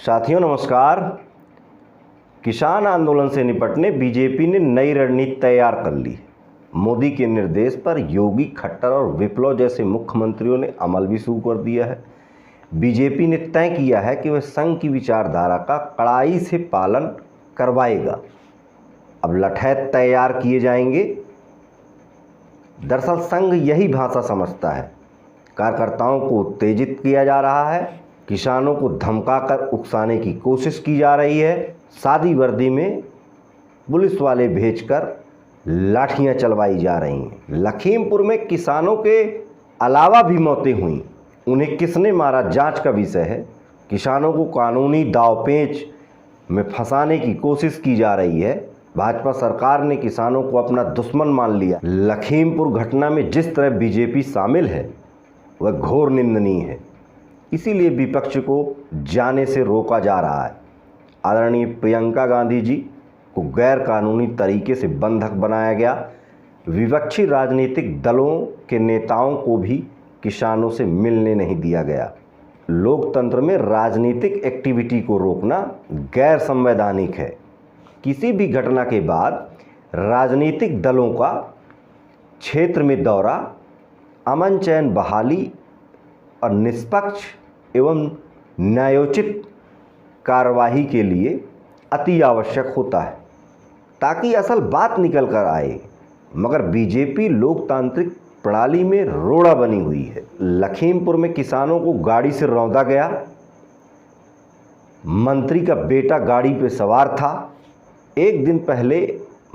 साथियों नमस्कार। किसान आंदोलन से निपटने बीजेपी ने नई रणनीति तैयार कर ली। मोदी के निर्देश पर योगी, खट्टर और विप्लव जैसे मुख्यमंत्रियों ने अमल भी शुरू कर दिया है। बीजेपी ने तय किया है कि वह संघ की विचारधारा का कड़ाई से पालन करवाएगा। अब लठैत तैयार किए जाएंगे। दरअसल संघ यही भाषा समझता है। कार्यकर्ताओं को उत्तेजित किया जा रहा है, किसानों को धमकाकर उकसाने की कोशिश की जा रही है, सादी वर्दी में पुलिस वाले भेजकर लाठियां चलवाई जा रही हैं। लखीमपुर में किसानों के अलावा भी मौतें हुई। उन्हें किसने मारा, जांच का विषय है। किसानों को कानूनी दांवपेच में फंसाने की कोशिश की जा रही है। भाजपा सरकार ने किसानों को अपना दुश्मन मान लिया। लखीमपुर घटना में जिस तरह बीजेपी शामिल है वह घोर निंदनीय है। इसीलिए विपक्ष को जाने से रोका जा रहा है। आदरणीय प्रियंका गांधी जी को गैर कानूनी तरीके से बंधक बनाया गया। विपक्षी राजनीतिक दलों के नेताओं को भी किसानों से मिलने नहीं दिया गया। लोकतंत्र में राजनीतिक एक्टिविटी को रोकना गैर संवैधानिक है। किसी भी घटना के बाद राजनीतिक दलों का क्षेत्र में दौरा अमन चैन बहाली और निष्पक्ष एवं न्यायोचित कार्यवाही के लिए अति आवश्यक होता है ताकि असल बात निकल कर आए। मगर बीजेपी लोकतांत्रिक प्रणाली में रोड़ा बनी हुई है। लखीमपुर में किसानों को गाड़ी से रौंदा गया। मंत्री का बेटा गाड़ी पर सवार था। एक दिन पहले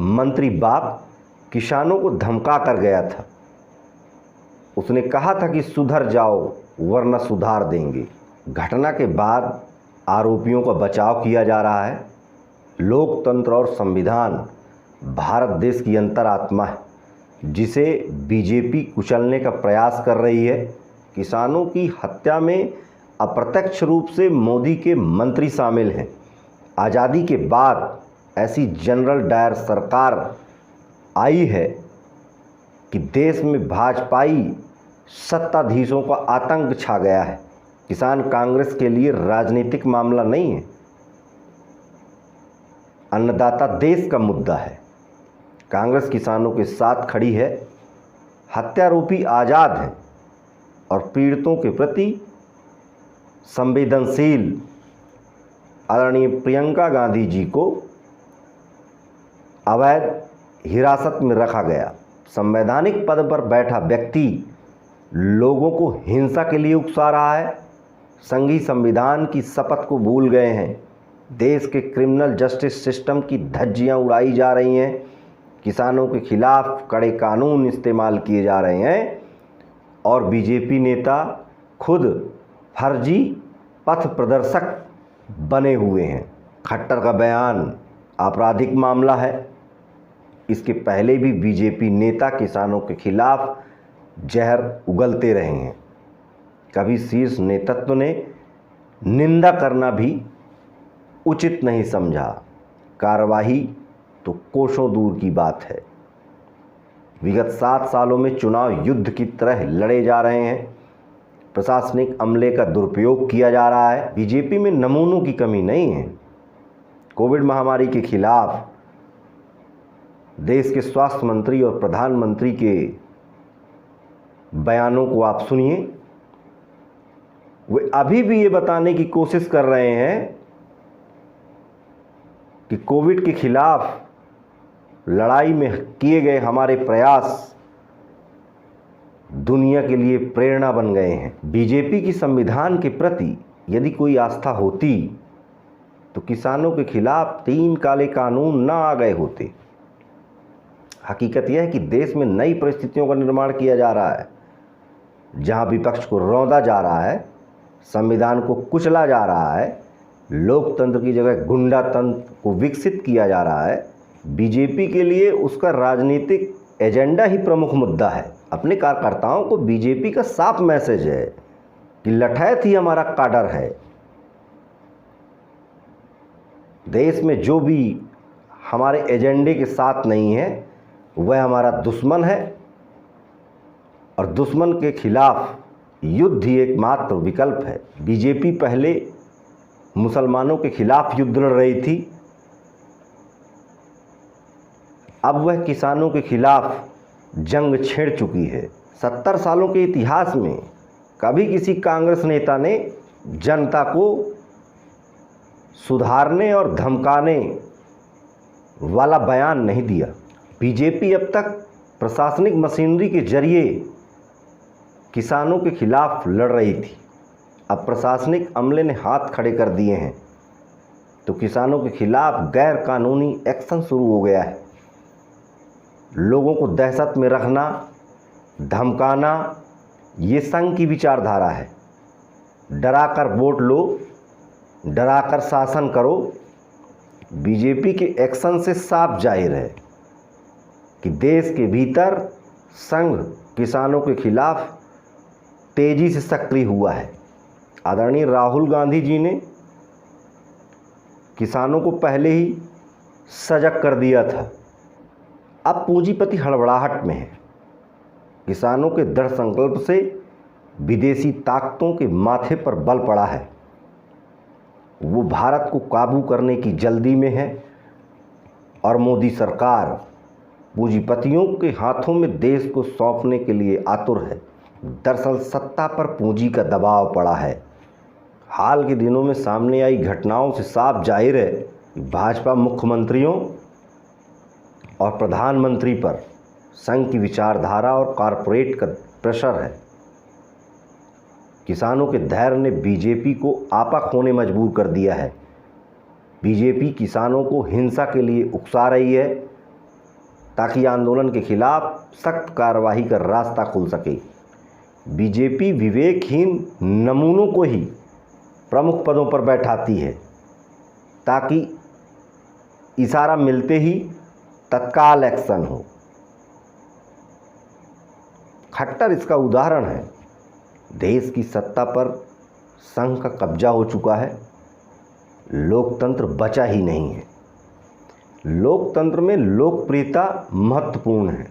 मंत्री बाप किसानों को धमका कर गया था। उसने कहा था कि सुधर जाओ वरना सुधार देंगे। घटना के बाद आरोपियों का बचाव किया जा रहा है। लोकतंत्र और संविधान भारत देश की अंतरात्मा है, जिसे बीजेपी कुचलने का प्रयास कर रही है। किसानों की हत्या में अप्रत्यक्ष रूप से मोदी के मंत्री शामिल हैं। आज़ादी के बाद ऐसी जनरल डायर सरकार आई है कि देश में भाजपाई सत्ताधीशों का आतंक छा गया है। किसान कांग्रेस के लिए राजनीतिक मामला नहीं है, अन्नदाता देश का मुद्दा है। कांग्रेस किसानों के साथ खड़ी है, हत्यारोपी आज़ाद है और पीड़ितों के प्रति संवेदनशील। आदरणीय प्रियंका गांधी जी को अवैध हिरासत में रखा गया। संवैधानिक पद पर बैठा व्यक्ति लोगों को हिंसा के लिए उकसा रहा है। संघीय संविधान की शपथ को भूल गए हैं। देश के क्रिमिनल जस्टिस सिस्टम की धज्जियां उड़ाई जा रही हैं। किसानों के खिलाफ कड़े कानून इस्तेमाल किए जा रहे हैं और बीजेपी नेता खुद फर्जी पथ प्रदर्शक बने हुए हैं। खट्टर का बयान आपराधिक मामला है। इसके पहले भी बीजेपी नेता किसानों के खिलाफ जहर उगलते रहे हैं। कभी शीर्ष नेतृत्व ने निंदा करना भी उचित नहीं समझा। कार्यवाही तो कोसों दूर की बात है। विगत 7 सालों में चुनाव युद्ध की तरह लड़े जा रहे हैं। प्रशासनिक अमले का दुरुपयोग किया जा रहा है। बीजेपी में नमूनों की कमी नहीं है। कोविड महामारी के खिलाफ देश के स्वास्थ्य मंत्री और प्रधानमंत्री के बयानों को आप सुनिए। वे अभी भी ये बताने की कोशिश कर रहे हैं कि कोविड के खिलाफ लड़ाई में किए गए हमारे प्रयास दुनिया के लिए प्रेरणा बन गए हैं। बीजेपी की संविधान के प्रति यदि कोई आस्था होती तो किसानों के खिलाफ 3 काले कानून ना आ गए होते। हकीकत यह है कि देश में नई परिस्थितियों का निर्माण किया जा रहा है, जहां विपक्ष को रौंदा जा रहा है, संविधान को कुचला जा रहा है, लोकतंत्र की जगह गुंडा तंत्र को विकसित किया जा रहा है। बीजेपी के लिए उसका राजनीतिक एजेंडा ही प्रमुख मुद्दा है। अपने कार्यकर्ताओं को बीजेपी का साफ मैसेज है कि लठैत ही हमारा काडर है। देश में जो भी हमारे एजेंडे के साथ नहीं है वह हमारा दुश्मन है और दुश्मन के खिलाफ युद्ध ही एकमात्र विकल्प है। बीजेपी पहले मुसलमानों के खिलाफ युद्ध लड़ रही थी, अब वह किसानों के खिलाफ जंग छेड़ चुकी है। 70 सालों के इतिहास में कभी किसी कांग्रेस नेता ने जनता को सुधारने और धमकाने वाला बयान नहीं दिया। बीजेपी अब तक प्रशासनिक मशीनरी के जरिए किसानों के खिलाफ लड़ रही थी, अब प्रशासनिक अमले ने हाथ खड़े कर दिए हैं तो किसानों के खिलाफ गैर कानूनी एक्शन शुरू हो गया है। लोगों को दहशत में रखना, धमकाना, ये संघ की विचारधारा है। डराकर वोट लो, डराकर शासन करो। बीजेपी के एक्शन से साफ जाहिर है कि देश के भीतर संघ किसानों के खिलाफ तेजी से सक्रिय हुआ है। आदरणीय राहुल गांधी जी ने किसानों को पहले ही सजग कर दिया था। अब पूंजीपति हड़बड़ाहट में है। किसानों के दृढ़ संकल्प से विदेशी ताकतों के माथे पर बल पड़ा है। वो भारत को काबू करने की जल्दी में है और मोदी सरकार पूंजीपतियों के हाथों में देश को सौंपने के लिए आतुर है। दरअसल सत्ता पर पूंजी का दबाव पड़ा है। हाल के दिनों में सामने आई घटनाओं से साफ जाहिर है कि भाजपा मुख्यमंत्रियों और प्रधानमंत्री पर संघ की विचारधारा और कॉरपोरेट का प्रेशर है। किसानों के धैर्य ने बीजेपी को आपा खोने मजबूर कर दिया है। बीजेपी किसानों को हिंसा के लिए उकसा रही है ताकि आंदोलन के खिलाफ सख्त कार्रवाई का रास्ता खुल सके। बीजेपी विवेकहीन नमूनों को ही प्रमुख पदों पर बैठाती है ताकि इशारा मिलते ही तत्काल एक्शन हो। खट्टर इसका उदाहरण है। देश की सत्ता पर संघ का कब्जा हो चुका है, लोकतंत्र बचा ही नहीं है। लोकतंत्र में लोकप्रियता महत्वपूर्ण है।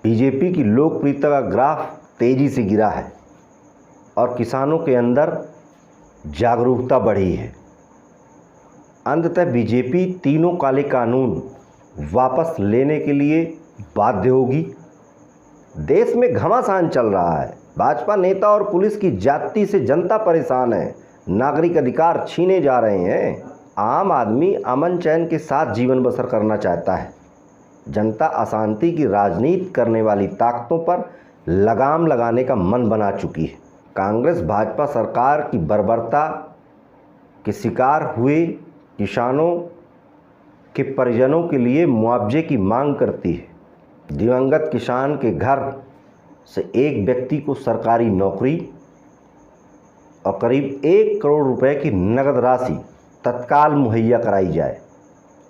बीजेपी की लोकप्रियता का ग्राफ तेजी से गिरा है और किसानों के अंदर जागरूकता बढ़ी है। अंततः बीजेपी तीनों काले कानून वापस लेने के लिए बाध्य होगी। देश में घमासान चल रहा है। भाजपा नेता और पुलिस की जाति से जनता परेशान है। नागरिक अधिकार छीने जा रहे हैं। आम आदमी अमन चैन के साथ जीवन बसर करना चाहता है। जनता अशांति की राजनीति करने वाली ताकतों पर लगाम लगाने का मन बना चुकी है। कांग्रेस भाजपा सरकार की बर्बरता के शिकार हुए किसानों के परिजनों के लिए मुआवजे की मांग करती है। दिवंगत किसान के घर से एक व्यक्ति को सरकारी नौकरी और करीब 1 करोड़ रुपए की नकद राशि तत्काल मुहैया कराई जाए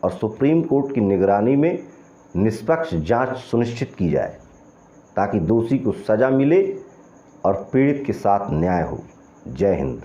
और सुप्रीम कोर्ट की निगरानी में निष्पक्ष जांच सुनिश्चित की जाए ताकि दोषी को सज़ा मिले और पीड़ित के साथ न्याय हो। जय हिंद।